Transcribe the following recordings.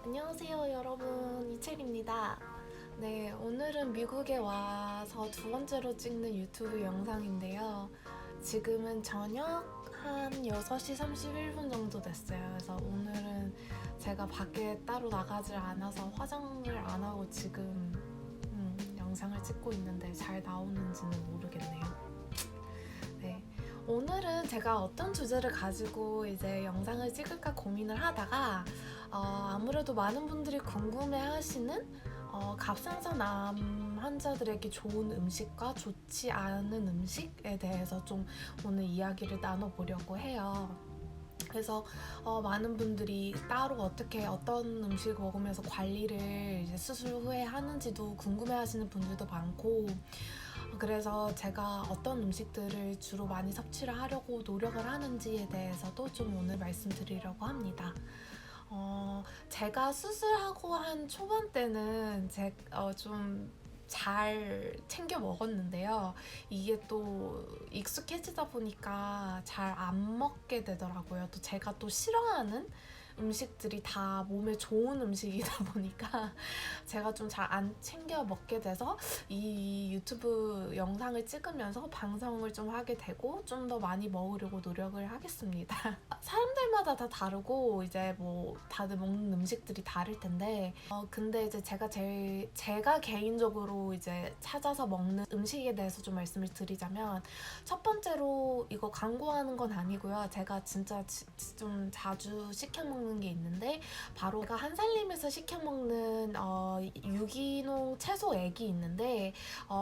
안녕하세요 여러분, 이채리입니다. 네, 오늘은 미국에 와서 두 번째로 찍는 유튜브 영상인데요. 지금은 저녁 한 6시 31분 정도 됐어요. 그래서 오늘은 제가 밖에 따로 나가질 않아서 화장을 안 하고 지금 영상을 찍고 있는데 잘 나오는지는 모르겠네요. 네, 오늘은 제가 어떤 주제를 가지고 이제 영상을 찍을까 고민을 하다가 아무래도 많은 분들이 궁금해하시는 갑상선 암 환자들에게 좋은 음식과 좋지 않은 음식에 대해서 좀 오늘 이야기를 나눠보려고 해요. 그래서 많은 분들이 따로 어떻게 어떤 음식을 먹으면서 관리를 이제 수술 후에 하는지도 궁금해하시는 분들도 많고, 그래서 제가 어떤 음식들을 주로 많이 섭취를 하려고 노력을 하는지에 대해서도 좀 오늘 말씀드리려고 합니다. 제가 수술하고 한 초반 때는 좀 잘 챙겨 먹었는데요. 이게 또 익숙해지다 보니까 잘 안 먹게 되더라고요. 또 제가 또 싫어하는 음식들이 다 몸에 좋은 음식이다 보니까 제가 좀 잘 안 챙겨 먹게 돼서 이 유튜브 영상을 찍으면서 방송을 좀 하게 되고 좀 더 많이 먹으려고 노력을 하겠습니다. 사람들마다 다 다르고 이제 뭐 다들 먹는 음식들이 다를 텐데 근데 이제 제가 개인적으로 이제 찾아서 먹는 음식에 대해서 좀 말씀을 드리자면, 첫 번째로 이거 광고하는 건 아니고요. 제가 진짜 좀 자주 시켜 먹는 게 있는데, 바로 제가 한살림에서 시켜 먹는 유기농 채소액이 있는데,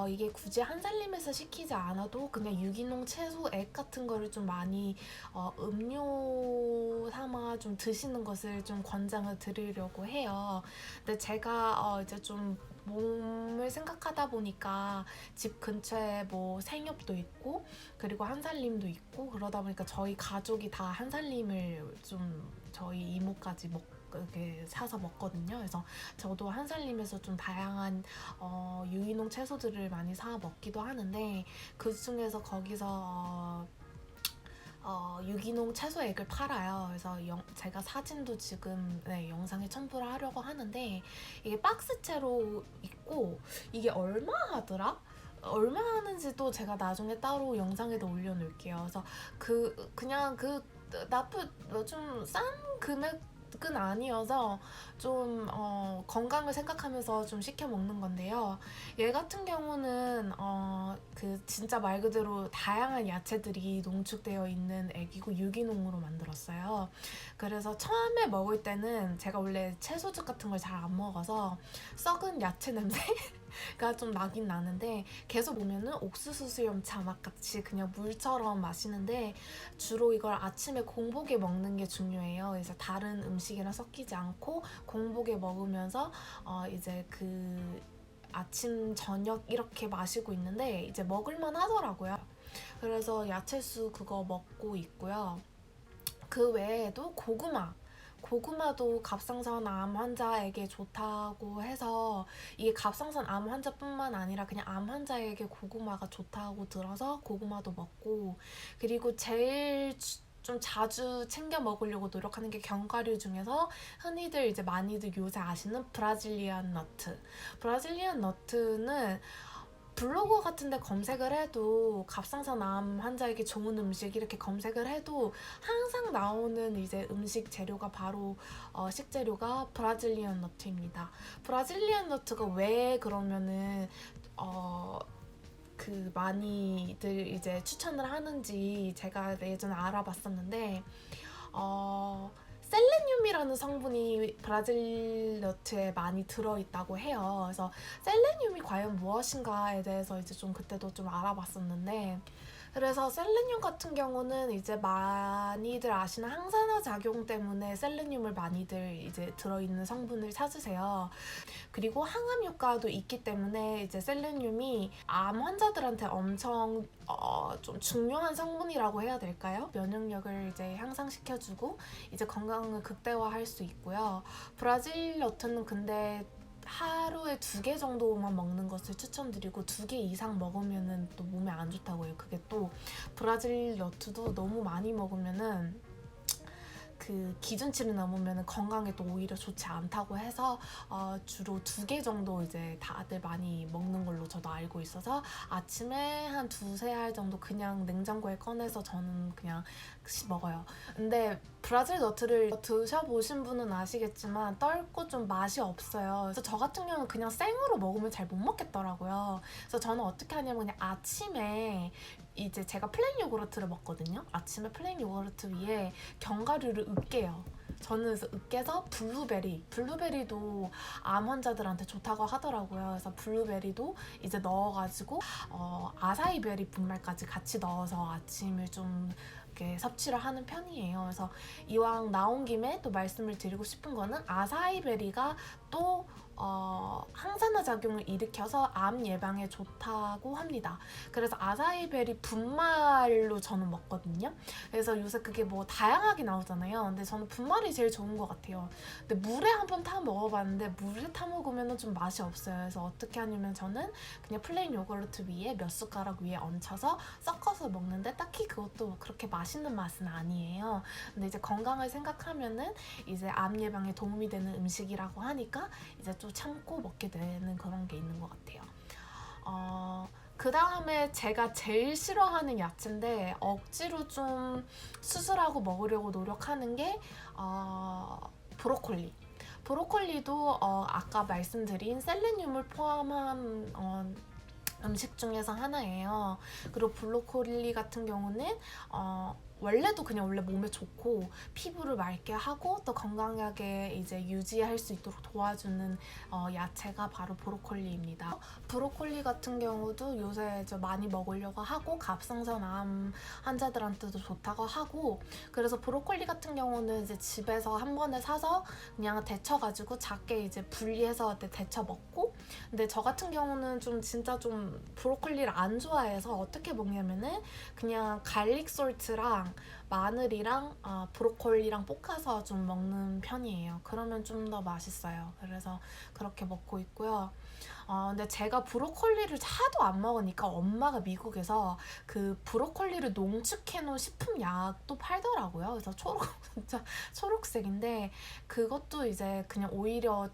이게 굳이 한살림에서 시키지 않아도 그냥 유기농 채소액 같은 거를 좀 많이 음료 삼아 좀 드시는 것을 좀 권장을 드리려고 해요. 근데 제가 이제 좀 몸을 생각하다 보니까 집 근처에 뭐 생협도 있고 그리고 한살림도 있고 그러다 보니까 저희 가족이 다 한살림을 좀 저희 이모까지 이렇게 사서 먹거든요. 그래서 저도 한살림에서 좀 다양한 유기농 채소들을 많이 사 먹기도 하는데, 그 중에서 거기서 유기농 채소액을 팔아요. 그래서 제가 사진도 지금 영상에 첨부를 하려고 하는데, 이게 박스채로 있고 이게 얼마 하더라? 얼마 하는지도 제가 나중에 따로 영상에도 올려놓을게요. 그래서 그냥 좀 싼 금액은 아니어서 좀 건강을 생각하면서 좀 시켜 먹는 건데요. 얘 같은 경우는 진짜 말 그대로 다양한 야채들이 농축되어 있는 액이고 유기농으로 만들었어요. 그래서 처음에 먹을 때는 제가 원래 채소즙 같은 걸 잘 안 먹어서 썩은 야채 냄새가 좀 나긴 나는데, 계속 보면은 옥수수 수염차 맛 같이 그냥 물처럼 마시는데, 주로 이걸 아침에 공복에 먹는 게 중요해요. 그래서 다른 음식이랑 섞이지 않고 공복에 먹으면서 이제 아침 저녁 이렇게 마시고 있는데 이제 먹을만 하더라고요. 그래서 야채수 그거 먹고 있고요. 그 외에도 고구마도 갑상선 암 환자에게 좋다고 해서, 이게 갑상선 암 환자뿐만 아니라 그냥 암 환자에게 고구마가 좋다고 들어서 고구마도 먹고, 그리고 제일 좀 자주 챙겨 먹으려고 노력하는 게 견과류 중에서 흔히들 이제 많이들 요새 아시는 브라질리안 너트. 브라질리안 너트는 블로그 같은 데 검색을 해도 갑상선 암 환자에게 좋은 음식 이렇게 검색을 해도 항상 나오는 이제 음식 재료가 바로 식재료가 브라질리안 너트입니다. 브라질리안 너트가 왜 그러면은 많이들 이제 추천을 하는지 제가 예전에 알아봤었는데, 셀레늄이라는 성분이 브라질 너트에 많이 들어있다고 해요. 그래서 셀레늄이 과연 무엇인가에 대해서 이제 좀 그때도 좀 알아봤었는데, 그래서 셀레늄 같은 경우는 이제 많이들 아시는 항산화 작용 때문에 셀레늄을 많이들 이제 들어있는 성분을 찾으세요. 그리고 항암 효과도 있기 때문에 이제 셀레늄이 암 환자들한테 엄청 좀 중요한 성분이라고 해야 될까요? 면역력을 이제 향상시켜주고 이제 건강을 극대화할 수 있고요. 브라질 너트는 근데 하루에 2개 정도만 먹는 것을 추천드리고 2개 이상 먹으면은 또 몸에 안 좋다고 해요. 그게 또 브라질 너트도 너무 많이 먹으면은 그 기준치를 넘으면 건강에 또 오히려 좋지 않다고 해서 주로 2개 정도 이제 다들 많이 먹는 걸로 저도 알고 있어서 아침에 한 2-3알 정도 그냥 냉장고에 꺼내서 저는 그냥 먹어요. 근데 브라질 너트를 드셔보신 분은 아시겠지만 떫고 좀 맛이 없어요. 그래서 저 같은 경우는 그냥 생으로 먹으면 잘 못 먹겠더라고요. 그래서 저는 어떻게 하냐면 그냥 아침에 이제 제가 플레인 요구르트를 먹거든요. 아침에 플레인 요구르트 위에 견과류를 으깨요. 저는 그래서 으깨서 블루베리도 암 환자들한테 좋다고 하더라고요. 그래서 블루베리도 이제 넣어가지고 아사이베리 분말까지 같이 넣어서 아침을 좀 이렇게 섭취를 하는 편이에요. 그래서 이왕 나온 김에 또 말씀을 드리고 싶은 거는 아사이베리가 또 항산화 작용을 일으켜서 암 예방에 좋다고 합니다. 그래서 아사이베리 분말로 저는 먹거든요. 그래서 요새 그게 뭐 다양하게 나오잖아요. 근데 저는 분말이 제일 좋은 것 같아요. 근데 물에 한번 타 먹어봤는데 물에 타 먹으면 좀 맛이 없어요. 그래서 어떻게 하냐면 저는 그냥 플레인 요구르트 위에 몇 숟가락 위에 얹혀서 섞어서 먹는데 딱히 그것도 그렇게 맛있는 맛은 아니에요. 근데 이제 건강을 생각하면은 이제 암 예방에 도움이 되는 음식이라고 하니까 이제 좀 참고 먹게 되는 그런 게 있는 것 같아요. 그 다음에 제가 제일 싫어하는 야채인데 억지로 좀 수술하고 먹으려고 노력하는 게 브로콜리. 브로콜리도 아까 말씀드린 셀레늄을 포함한 음식 중에서 하나예요. 그리고 브로콜리 같은 경우는 원래도 그냥 원래 몸에 좋고 피부를 맑게 하고 또 건강하게 이제 유지할 수 있도록 도와주는 야채가 바로 브로콜리입니다. 브로콜리 같은 경우도 요새 이제 많이 먹으려고 하고 갑상선 암 환자들한테도 좋다고 하고 그래서 브로콜리 같은 경우는 이제 집에서 한 번에 사서 그냥 데쳐가지고 작게 이제 분리해서 데쳐 먹고 근데 저 같은 경우는 좀 진짜 좀 브로콜리를 안 좋아해서 어떻게 먹냐면은 그냥 갈릭 솔트랑 마늘이랑 브로콜리랑 볶아서 좀 먹는 편이에요. 그러면 좀 더 맛있어요. 그래서 그렇게 먹고 있고요. 근데 제가 브로콜리를 하도 안 먹으니까 엄마가 미국에서 그 브로콜리를 농축해놓은 식품약도 팔더라고요. 그래서 진짜 초록색인데 그것도 이제 그냥 오히려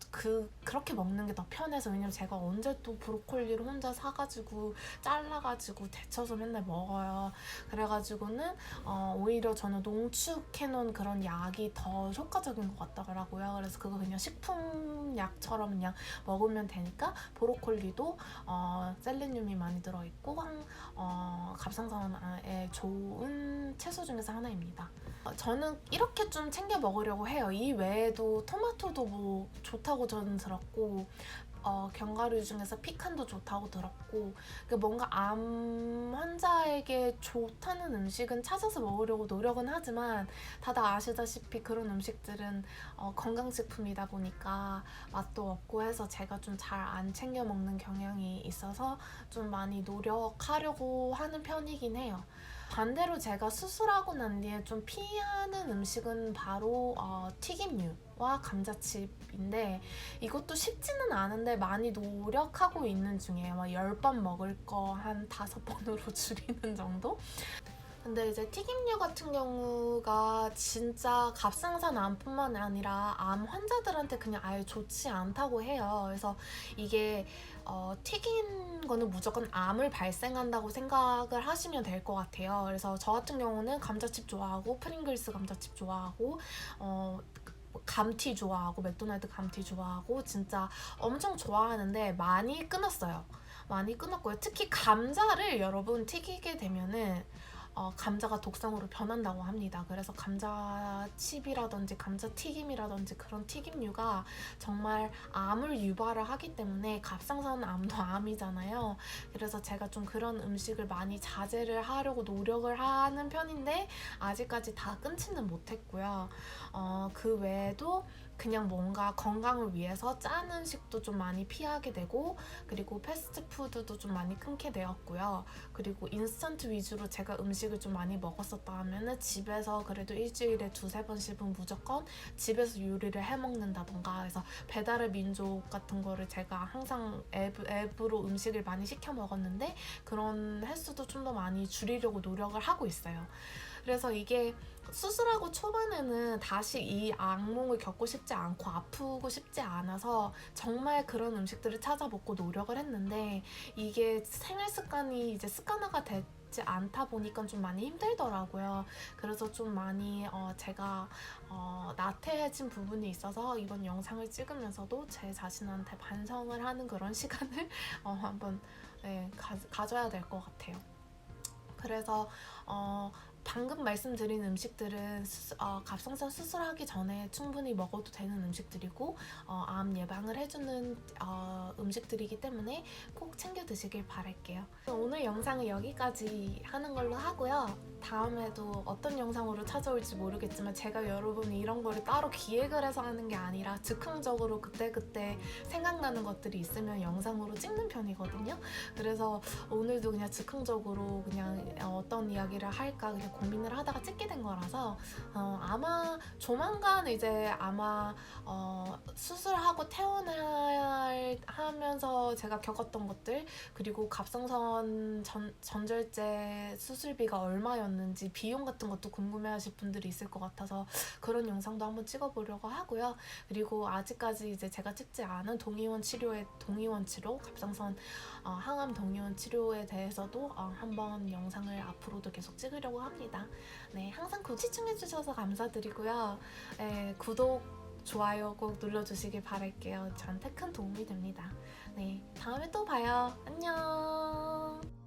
그렇게 먹는 게 더 편해서 왜냐면 제가 언제 또 브로콜리를 혼자 사가지고 잘라가지고 데쳐서 맨날 먹어요. 그래가지고는 오히려 저는 농축해놓은 그런 약이 더 효과적인 것 같더라고요. 그래서 그거 그냥 식품약처럼 그냥 먹으면 되니까 브로콜리도 셀레늄이 많이 들어있고 갑상선에 좋은 채소 중에서 하나입니다. 저는 이렇게 좀 챙겨 먹으려고 해요. 이 외에도 토마토도 뭐 좋다고 저는 들었고 견과류 중에서 피칸도 좋다고 들었고 뭔가 암 환자에게 좋다는 음식은 찾아서 먹으려고 노력은 하지만 다들 아시다시피 그런 음식들은 건강식품이다 보니까 맛도 없고 해서 제가 좀 잘 안 챙겨 먹는 경향이 있어서 좀 많이 노력하려고 하는 편이긴 해요. 반대로 제가 수술하고 난 뒤에 좀 피하는 음식은 바로 튀김류와 감자칩인데 이것도 쉽지는 않은데 많이 노력하고 있는 중이에요. 10번 먹을 거 한 5번으로 줄이는 정도? 근데 이제 튀김류 같은 경우가 진짜 갑상선 암뿐만 아니라 암 환자들한테 그냥 아예 좋지 않다고 해요. 그래서 이게 튀긴 거는 무조건 암을 발생한다고 생각을 하시면 될 것 같아요. 그래서 저 같은 경우는 감자칩 좋아하고 프링글스 감자칩 좋아하고 감튀 좋아하고 맥도날드 감튀 좋아하고 진짜 엄청 좋아하는데 많이 끊었어요. 많이 끊었고요. 특히 감자를 여러분 튀기게 되면은 감자가 독성으로 변한다고 합니다. 그래서 감자칩이라든지 감자튀김이라든지 그런 튀김류가 정말 암을 유발을 하기 때문에 갑상선 암도 암이잖아요. 그래서 제가 좀 그런 음식을 많이 자제를 하려고 노력을 하는 편인데 아직까지 다 끊지는 못했고요. 그 외에도 그냥 뭔가 건강을 위해서 짠 음식도 좀 많이 피하게 되고 그리고 패스트푸드도 좀 많이 끊게 되었고요. 그리고 인스턴트 위주로 제가 음식을 좀 많이 먹었었다 하면은 집에서 그래도 일주일에 2-3번씩은 무조건 집에서 요리를 해 먹는다던가 해서 배달의 민족 같은 거를 제가 항상 앱으로 음식을 많이 시켜 먹었는데 그런 횟수도 좀 더 많이 줄이려고 노력을 하고 있어요. 그래서 이게 수술하고 초반에는 다시 이 악몽을 겪고 싶지 않고 아프고 싶지 않아서 정말 그런 음식들을 찾아 먹고 노력을 했는데, 이게 생활 습관이 이제 습관화가 되지 않다 보니까 좀 많이 힘들더라고요. 그래서 좀 많이 제가 나태해진 부분이 있어서 이번 영상을 찍으면서도 제 자신한테 반성을 하는 그런 시간을 한번 가져야 될 것 같아요. 그래서 방금 말씀드린 음식들은 갑상선 수술하기 전에 충분히 먹어도 되는 음식들이고, 암 예방을 해주는 음식들이기 때문에 꼭 챙겨 드시길 바랄게요. 오늘 영상은 여기까지 하는 걸로 하고요. 다음에도 어떤 영상으로 찾아올지 모르겠지만, 제가 여러분이 이런 거를 따로 기획을 해서 하는 게 아니라 즉흥적으로 그때그때 생각나는 것들이 있으면 영상으로 찍는 편이거든요. 그래서 오늘도 그냥 즉흥적으로 그냥 어떤 이야기를 할까 그냥 고민을 하다가 찍게 된 거라서, 아마 조만간 이제 아마 수술하고 퇴원하면서 제가 겪었던 것들, 그리고 갑상선 전절제 수술비가 얼마였는지 비용 같은 것도 궁금해하실 분들이 있을 것 같아서 그런 영상도 한번 찍어보려고 하고요. 그리고 아직까지 이제 제가 찍지 않은 동의원 치료, 갑상선 항암 동의원 치료에 대해서도 한번 영상을 앞으로도 계속 찍으려고 합니다. 네, 항상 시청해주셔서 감사드리고요. 네, 구독, 좋아요 꼭 눌러주시길 바랄게요. 저한테 큰 도움이 됩니다. 네, 다음에 또 봐요. 안녕.